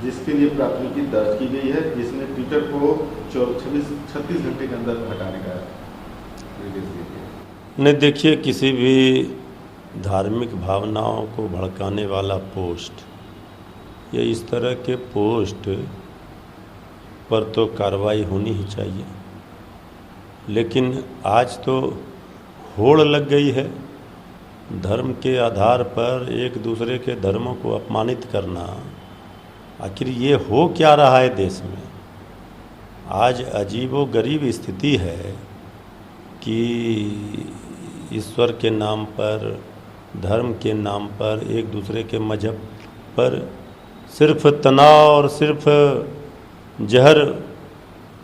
जिसके लिए प्राथमिकी दर्ज की गई है, जिसमें ट्विटर को 36 घंटे के अंदर हटाने का निर्देश दिया गया। नहीं, देखिए, किसी भी धार्मिक भावनाओं को भड़काने वाला पोस्ट या इस तरह के पोस्ट पर तो कार्रवाई होनी ही चाहिए, लेकिन आज तो होड़ लग गई है धर्म के आधार पर एक दूसरे के धर्मों को अपमानित करना। आखिर ये हो क्या रहा है देश में? आज अजीबोगरीब स्थिति है कि ईश्वर के नाम पर, धर्म के नाम पर, एक दूसरे के मजहब पर सिर्फ तनाव और सिर्फ जहर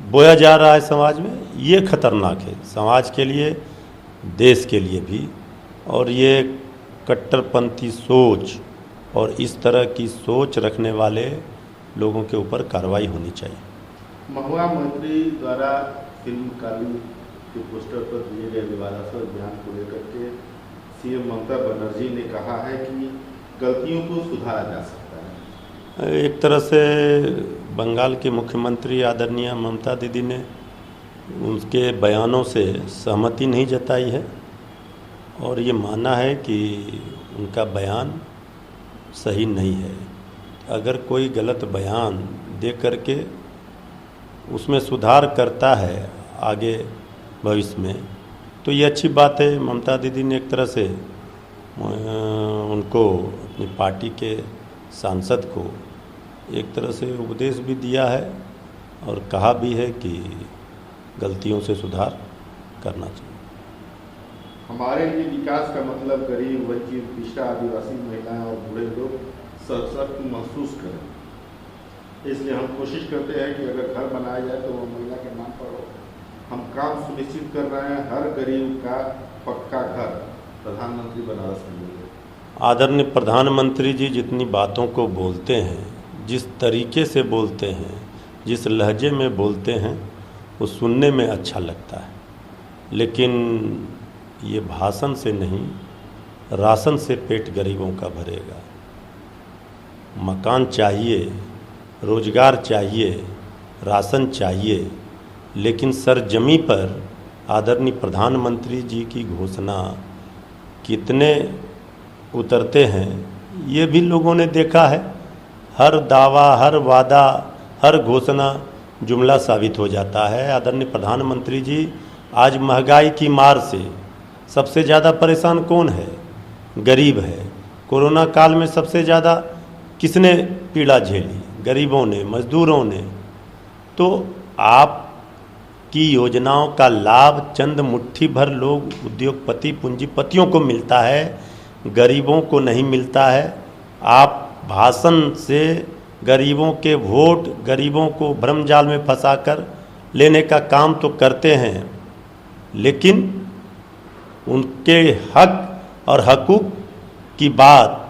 बोया जा रहा है समाज में। ये खतरनाक है समाज के लिए, देश के लिए भी। और ये कट्टरपंथी सोच और इस तरह की सोच रखने वाले लोगों के ऊपर कार्रवाई होनी चाहिए। महुआ मंत्री द्वारा फिल्म काली के पोस्टर पर दिए गए विवादास्पद बयान को लेकर के सीएम ममता बनर्जी ने कहा है कि गलतियों को सुधारा जा सकता है। एक तरह से बंगाल के मुख्यमंत्री आदरणीय ममता दीदी ने उनके बयानों से सहमति नहीं जताई है और ये माना है कि उनका बयान सही नहीं है। अगर कोई गलत बयान दे करके उसमें सुधार करता है आगे भविष्य में, तो ये अच्छी बात है। ममता दीदी ने एक तरह से उनको, अपनी पार्टी के सांसद को एक तरह से उपदेश भी दिया है और कहा भी है कि गलतियों से सुधार करना चाहिए। हमारे लिए विकास का मतलब गरीब, वंचित, पिछड़ा, आदिवासी, महिलाएं और बूढ़े लोग सशक्त महसूस करें। इसलिए हम कोशिश करते हैं कि अगर घर बनाया जाए तो वो महिला के नाम पर हो। हम काम सुनिश्चित कर रहे हैं हर गरीब का पक्का घर प्रधानमंत्री बनारस में मिले। आदरणीय प्रधानमंत्री जी जितनी बातों को बोलते हैं, जिस तरीके से बोलते हैं, जिस लहजे में बोलते हैं, वो सुनने में अच्छा लगता है, लेकिन ये भाषण से नहीं, राशन से पेट गरीबों का भरेगा। मकान चाहिए, रोजगार चाहिए, राशन चाहिए, लेकिन सरजमी पर आदरणीय प्रधानमंत्री जी की घोषणा कितने उतरते हैं ये भी लोगों ने देखा है। हर दावा, हर वादा, हर घोषणा जुमला साबित हो जाता है। आदरणीय प्रधानमंत्री जी आज महंगाई की मार से सबसे ज़्यादा परेशान कौन है? गरीब है। कोरोना काल में सबसे ज़्यादा किसने पीड़ा झेली? गरीबों ने, मजदूरों ने। तो आपकी योजनाओं का लाभ चंद मुट्ठी भर लोग, उद्योगपति, पूंजीपतियों को मिलता है, गरीबों को नहीं मिलता है। आप भाषण से गरीबों के वोट, गरीबों को भ्रमजाल में फंसाकर लेने का काम तो करते हैं, लेकिन उनके हक और हकूक़ की बात,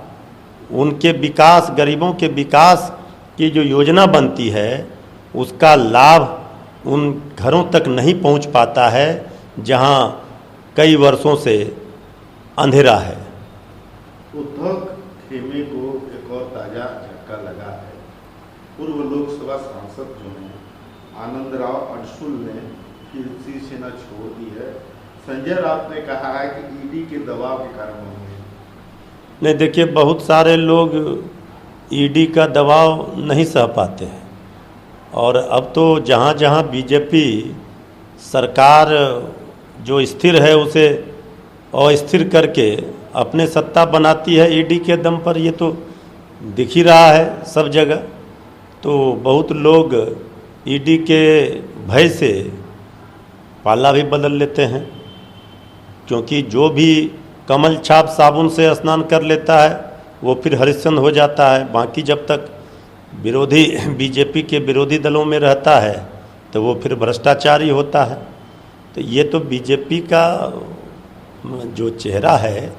उनके विकास, गरीबों के विकास की जो योजना बनती है उसका लाभ उन घरों तक नहीं पहुंच पाता है जहां कई वर्षों से अंधेरा है। उद्धव खेमे को एक और ताज़ा झटका लगा है। पूर्व लोकसभा सांसद जो हैं आनंदराव अडसुल ने शिवसेना छोड़ दी है। संजय राउत ने कहा है कि ईडी के दबाव के कारण होंगे। नहीं, देखिए, बहुत सारे लोग ईडी का दबाव नहीं सह पाते हैं और अब तो जहाँ जहाँ बीजेपी सरकार जो स्थिर है उसे अस्थिर करके अपने सत्ता बनाती है ईडी के दम पर। ये तो दिख ही रहा है सब जगह। तो बहुत लोग ईडी के भय से पाला भी बदल लेते हैं, क्योंकि जो भी कमल छाप साबुन से स्नान कर लेता है वो फिर हरिश्चंद्र हो जाता है। बाकी जब तक विरोधी, बीजेपी के विरोधी दलों में रहता है तो वो फिर भ्रष्टाचारी होता है। तो ये तो बीजेपी का जो चेहरा है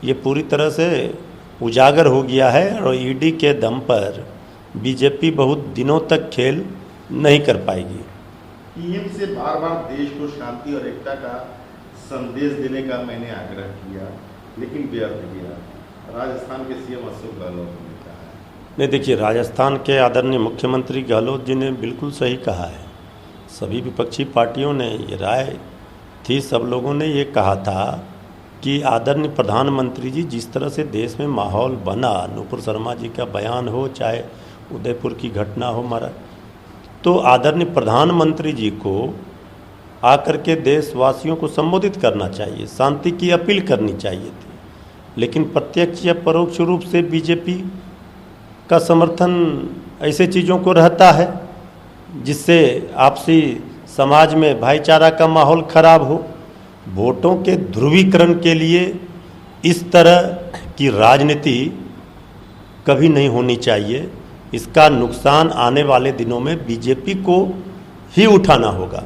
ये पूरी तरह से उजागर हो गया है और ईडी के दम पर बीजेपी बहुत दिनों तक खेल नहीं कर पाएगी। पीएम से बार बार देश को शांति और एकता का संदेश देने का मैंने आग्रह किया, लेकिन व्यर्थ गया। राजस्थान के सीएम अशोक गहलोत ने कहा है। नहीं, देखिए, राजस्थान के आदरणीय मुख्यमंत्री गहलोत जी ने बिल्कुल सही कहा है। सभी विपक्षी पार्टियों ने ये राय थी, सब लोगों ने ये कहा था कि आदरणीय प्रधानमंत्री जी जिस तरह से देश में माहौल बना, नूपुर शर्मा जी का बयान हो, चाहे उदयपुर की घटना हो महाराज, तो आदरणीय प्रधानमंत्री जी को आकर के देशवासियों को संबोधित करना चाहिए, शांति की अपील करनी चाहिए थी। लेकिन प्रत्यक्ष या परोक्ष रूप से बीजेपी का समर्थन ऐसे चीज़ों को रहता है जिससे आपसी समाज में भाईचारा का माहौल खराब हो। वोटों के ध्रुवीकरण के लिए इस तरह की राजनीति कभी नहीं होनी चाहिए। इसका नुकसान आने वाले दिनों में बीजेपी को ही उठाना होगा।